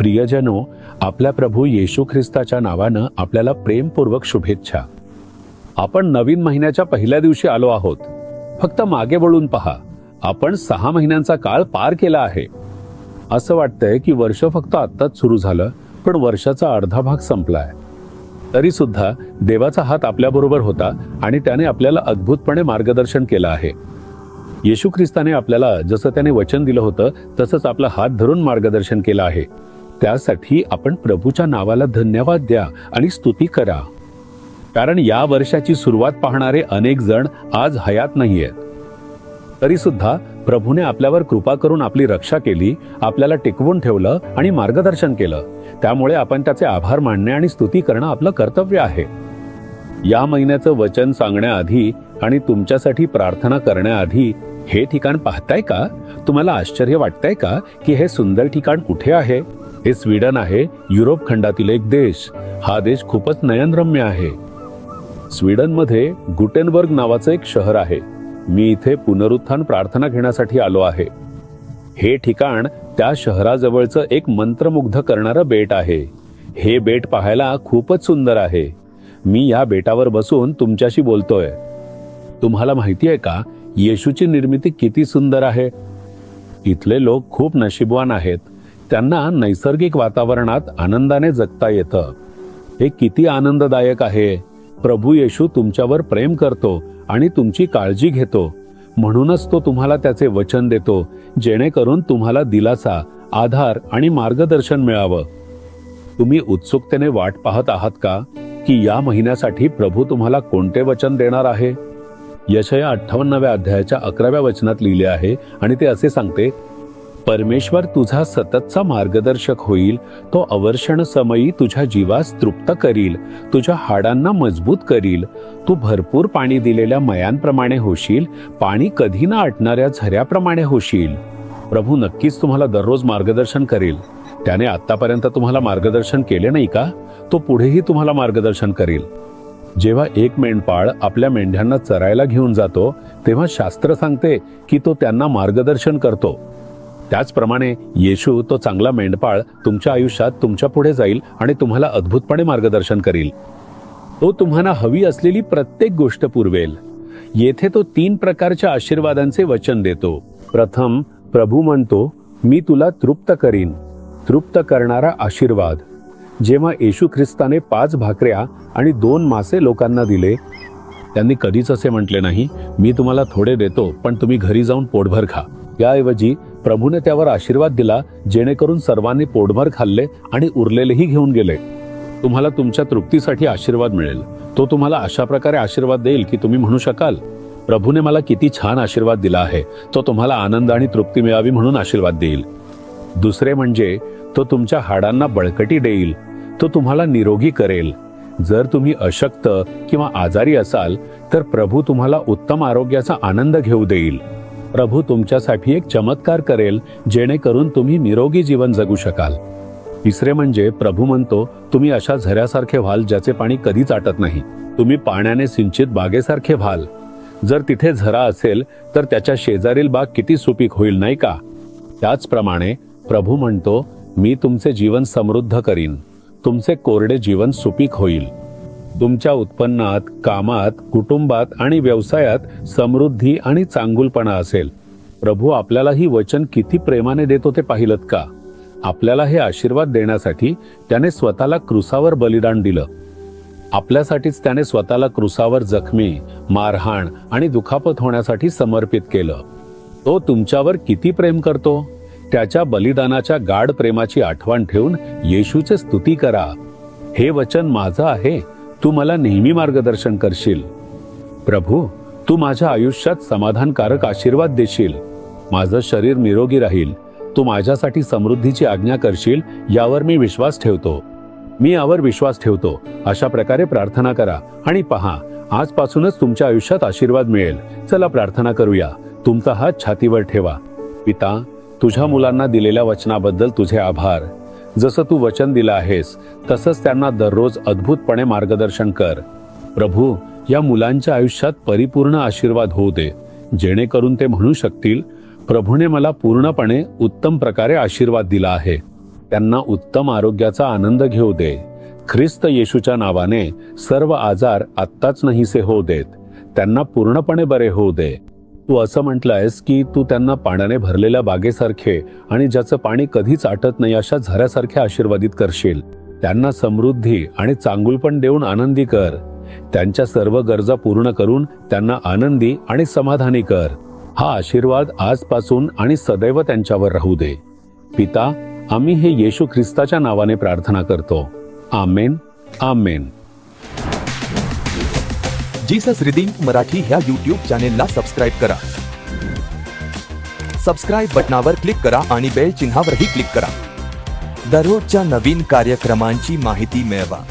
प्रियजनो, आपल्या प्रभू येशू ख्रिस्ताच्या नावानं आपल्याला प्रेमपूर्वक शुभेच्छा. आपण नवीन महिन्याच्या पहिल्या दिवशी आलो आहोत. फक्त मागे वळून पहा, आपण 6 महिन्यांचा काळ पार केला आहे. असं वाटतंय की वर्ष फक्त आत्ताच सुरू झालं, पण वर्षाचा अर्धा भाग संपलाय. तरी सुद्धा देवाचा हात आपल्याबरोबर होता आणि त्याने आपल्याला अद्भुतपणे मार्गदर्शन केलं आहे. येशू ख्रिस्ताने आपल्याला जसं त्याने वचन दिलं होतं तसंच आपला हात धरून मार्गदर्शन केलं आहे. त्यासाठी आपण प्रभूच्या नावाला धन्यवाद द्या आणि स्तुती करा. कारण या वर्षाची सुरुवात पाहणारे अनेक जण आज हयात नाहीयेत. तरी सुद्धा प्रभूने आपल्यावर कृपा करून आपली रक्षा केली, आपल्याला टिकवून ठेवलं आणि मार्गदर्शन केलं. त्यामुळे आपण त्याचे आभार मानणे आणि स्तुती करणं आपलं कर्तव्य आहे. या महिन्याचं वचन सांगण्याआधी आणि तुमच्यासाठी प्रार्थना करण्याआधी हे ठिकाण पाहताय का? तुम्हाला आश्चर्य वाटतंय का की हे सुंदर ठिकाण कुठे आहे? हे स्वीडन आहे, युरोप खंडातील एक देश. हा देश खूपच नयनरम्य आहे. स्वीडनमध्ये गुटेनबर्ग नावाचं एक शहर आहे. मी इथे पुनरुत्थान प्रार्थना घेण्यासाठी आलो आहे. हे ठिकाण त्या शहराजवळचं एक मंत्रमुग्ध करणारं बेट आहे. हे बेट पाहायला खूपच सुंदर आहे. मी या बेटावर बसून तुमच्याशी बोलतोय. तुम्हाला माहिती आहे का, येशूची निर्मिती किती सुंदर आहे? इथले लोक खूप नशीबवान आहेत. त्यांना नैसर्गिक वातावरणात आनंदाने जगता येतं. हे किती आनंददायक आहे. प्रभू येशू तुमच्यावर प्रेम करतो आणि तुमची काळजी घेतो. म्हणूनच तो तुम्हाला त्याचे वचन देतो, जेणेकरून तुम्हाला दिलासा, आधार आणि मार्गदर्शन मिळावं. तुम्ही उत्सुकतेने वाट पाहत आहात का की या महिन्यासाठी प्रभू तुम्हाला कोणते वचन देणार आहे? यशया 58व्या अध्यायाच्या 11व्या वचनात लिहिले आहे आणि ते असे सांगते, परमेश्वर तुझा सततचा मार्गदर्शक होईल. तो अवर्षण समयी तुझ्या जीवास तृप्त करील, तुझ्या हाडांना मजबूत करील. तू भरपूर पाणी दिलेल्या मयांप्रमाणे होशील, पाणी कधी न आटणाऱ्या झऱ्याप्रमाणे होशील. प्रभू नक्कीच तुम्हाला दररोज मार्गदर्शन करेल. त्याने आतापर्यंत तुम्हाला मार्गदर्शन केले नाही का? तो पुढेही तुम्हाला मार्गदर्शन करेल. जेव्हा एक मेंढपाळ आपल्या मेंढ्यांना चरायला घेऊन जातो, तेव्हा शास्त्र सांगते की तो त्यांना मार्गदर्शन करतो. त्याचप्रमाणे येशू, तो चांगला मेंढपाळ, तुमच्या आयुष्यात तुमच्या पुढे जाईल आणि तुम्हाला अद्भुतपणे मार्गदर्शन करेल. तो तुम्हाला हवी असलेली प्रत्येक गोष्ट पुरवेल. येथे तो 3 प्रकारच्या आशीर्वादांचे वचन देतो. प्रथम, प्रभू म्हणतो, मी तुला तृप्त करीन. तृप्त करणारा आशीर्वाद. जेव्हा येशू ख्रिस्ताने 5 भाकऱ्या आणि 2 मासे लोकांना दिले, त्यांनी कधीच असे म्हटले नाही, मी तुम्हाला थोडे देतो पण तुम्ही घरी जाऊन पोटभर खा. याऐवजी प्रभूने त्यावर आशीर्वाद दिला, जेणेकरून सर्वांनी पोटभर खाल्ले आणि उरलेलेही घेऊन गेले. तुम्हाला तुमच्या तृप्तीसाठी आशीर्वाद मिळेल. तो तुम्हाला अशा प्रकारे आशीर्वाद देईल की तुम्ही म्हणू शकाल, प्रभूने मला किती छान आशीर्वाद दिला आहे. तो तुम्हाला आनंद आणि तृप्ती मिळावी म्हणून आशीर्वाद देईल. दुसरे म्हणजे तो तुमच्या हाडांना बळकटी देईल. तो तुम्हाला निरोगी करेल. जर तुम्ही अशक्त किंवा आजारी असाल तर प्रभू तुम्हाला उत्तम आरोग्याचा आनंद घेऊ देईल. प्रभू तुमच्यासाठी एक चमत्कार करेल, जेणेकरून तुम्ही निरोगी जीवन जगू शकाल. तिसरे म्हणजे प्रभू म्हणतो, तुम्ही अशा झऱ्यासारखे व्हाल ज्याचे पाणी कधीच आटत नाही. तुम्ही पाण्याने सिंचित बागेसारखे व्हाल. जर तिथे झरा असेल तर त्याच्या शेजारील बाग किती सुपीक होईल, नाही का? त्याचप्रमाणे प्रभू म्हणतो, मी तुमचे जीवन समृद्ध करीन. तुमचे कोरडे जीवन सुपीक होईल. तुमच्या उत्पन्नात, कामात, कुटुंबात आणि व्यवसायात समृद्धी आणि चांगुलपणा असेल. प्रभू आपल्याला ही वचन किती प्रेमाने देतो ते पाहिलत का? आपल्याला हे आशीर्वाद देण्यासाठी त्याने स्वतःला क्रुसावर बलिदान दिलं. आपल्यासाठीच त्याने स्वतःला क्रुसावर जखमी, मारहाण आणि दुखापत होण्यासाठी समर्पित केलं. तो तुमच्यावर किती प्रेम करतो? त्याच्या बलिदानाच्या गाढ प्रेमाची आठवण ठेवून येशूचे स्तुती करा. हे वचन माझं आहे, तू मला नेहमी मार्गदर्शन करशील. प्रभू, तू माझ्या आयुष्यात समाधानकारक आशीर्वाद देशील. माझं शरीर निरोगी राहील. तू माझ्यासाठी समृद्धीची आज्ञा करशील, यावर मी विश्वास ठेवतो. मी यावर विश्वास ठेवतो. अशा प्रकारे प्रार्थना करा आणि पहा, आजपासूनच तुमच्या आयुष्यात आशीर्वाद मिळेल. चला प्रार्थना करूया. तुमचा हात छातीवर ठेवा. पिता, तुझ्या मुलांना दिलेल्या वचनाबद्दल तुझे आभार. जसं तू वचन दिलं आहेस तसंच त्यांना दररोज अद्भुतपणे मार्गदर्शन कर. प्रभू, या मुलांच्या आयुष्यात परिपूर्ण आशीर्वाद होऊ दे, जेणेकरून ते म्हणू शकतील, प्रभूने मला पूर्णपणे उत्तम प्रकारे आशीर्वाद दिला आहे. त्यांना उत्तम आरोग्याचा आनंद घेऊ दे. ख्रिस्त येशूच्या नावाने सर्व आजार आत्ताच नाहीसे होऊ देत. त्यांना पूर्णपणे बरे होऊ दे. तू असं म्हटलंयस की तू त्यांना पाण्याने भरलेल्या बागेसारखे आणि ज्याचं पाणी कधीच आटत नाही अशा झऱ्यासारखे आशीर्वादित करशील. त्यांना समृद्धी आणि चांगुलपण देऊन आनंदी कर. त्यांच्या सर्व गरजा पूर्ण करून त्यांना आनंदी आणि समाधानी कर. हा आशीर्वाद आजपासून आणि सदैव त्यांच्यावर राहू दे. पिता, आम्ही हे येशू ख्रिस्ताच्या नावाने प्रार्थना करतो. आमेन. आमेन. जीसस रिडीम्ड मराठी ह्या यूट्यूब चॅनेलला सबस्क्राईब करा. सबस्क्राईब बटनावर क्लिक करा आणि बेल चिन्हावरही क्लिक करा. दररोजच्या नवीन कार्यक्रमांची माहिती मिळवा.